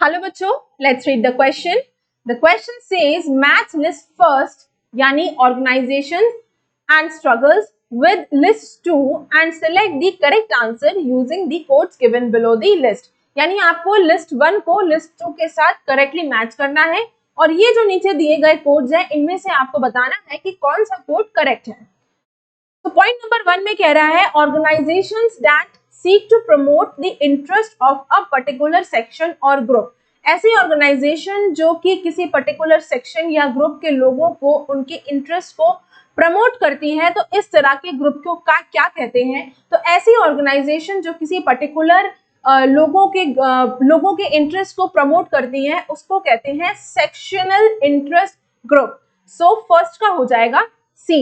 Hello बच्चों, let's read the question. The question says match list first यानी organisation and struggles with list 2 and select the correct answer using the codes given below the list. यानी आपको list 1 को list 2 के साथ correctly match करना है और ये जो नीचे दिए गए कोड्स हैं इनमें से आपको बताना है कि कौन सा कोड करेक्ट है. तो पॉइंट नंबर 1 में कह रहा है organisations that seek to promote the interest of a particular section or group. ऐसी ऑर्गेनाइजेशन जो कि किसी पर्टिकुलर सेक्शन या ग्रुप के लोगों को उनके इंटरेस्ट को प्रमोट करती है, तो इस तरह के ग्रुप को क्या कहते हैं? तो ऐसी ऑर्गेनाइजेशन जो किसी पर्टिकुलर लोगों के इंटरेस्ट को प्रमोट करती है उसको कहते हैं sectional interest group. So first का हो जाएगा सी.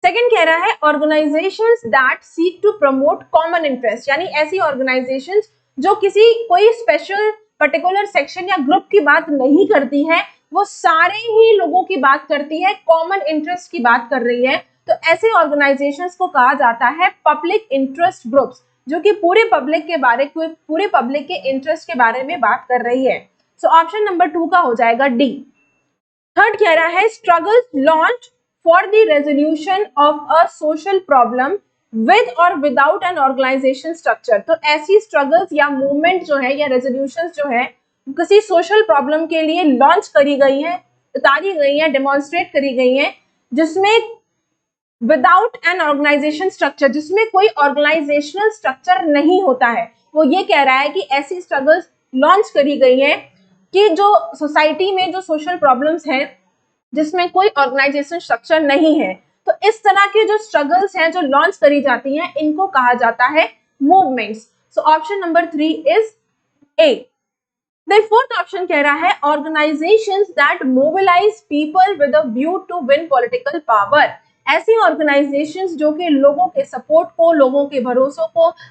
सेकेंड कह रहा है organisations that seek to promote common interest, यानी ऐसी ऑर्गेनाइजेशंस जो कोई स्पेशल पर्टिकुलर सेक्शन या ग्रुप की बात नहीं करती है, वो सारे ही लोगों की बात करती है, कॉमन इंटरेस्ट की बात कर रही है. तो ऐसे ऑर्गेनाइजेशंस को कहा जाता है पब्लिक इंटरेस्ट ग्रुप्स, जो कि पूरे पब्लिक के इंटरेस्ट के बारे में बात कर रही है. सो ऑप्शन नंबर 2 का हो जाएगा डी. थर्ड कह रहा है struggles launch for the resolution of a social problem with or without an organization structure. तो ऐसी struggles या movement जो है या resolutions जो है किसी social problem के लिए launch करी गई है, उतारी गई है, demonstrate करी गई है, जिसमें without an organization structure, जिसमें कोई organizational structure नहीं होता है. वो ये कह रहा है कि ऐसी struggles launch करी गई है कि जो society में जो social problems हैं जिसमें कोई ऑर्गेनाइजेशन स्ट्रक्चर नहीं है, तो इस तरह के जो स्ट्रगल्स हैं जो लॉन्च करी जाती हैं इनको कहा जाता है movements. So option number 3 is A. The fourth option कह रहा है organisations that mobilise people with a view to win political power. ऐसी ऑर्गेनाइजेशंस जो कि लोगों के सपोर्ट को, लोगों के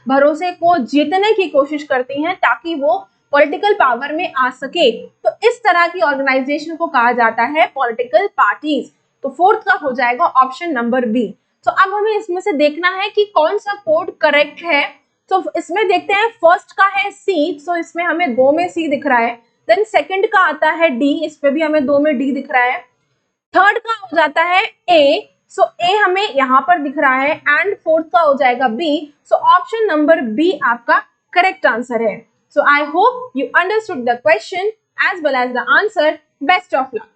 भरोसे को जीतने की कोशिश करती हैं ताकि वो पॉलिटिकल पावर में आ सके, तो इस तरह की ऑर्गेनाइजेशन को कहा जाता है पॉलिटिकल पार्टीज. तो फोर्थ का हो जाएगा ऑप्शन नंबर बी. तो अब हमें इसमें से देखना है कि कौन सा कोड करेक्ट है. तो इसमें देखते हैं फर्स्ट का है सी, सो इसमें हमें 2 में सी दिख रहा है. देन सेकंड का आता है डी, इस पे भी हमें 2 में डी दिख रहा है. थर्ड का हो जाता है ए, सो ए हमें यहाँ पर दिख रहा है एंड फोर्थ का हो जाएगा B. So option number B आपका करेक्ट आंसर है. So I hope you understood the question as well as the answer. Best of luck.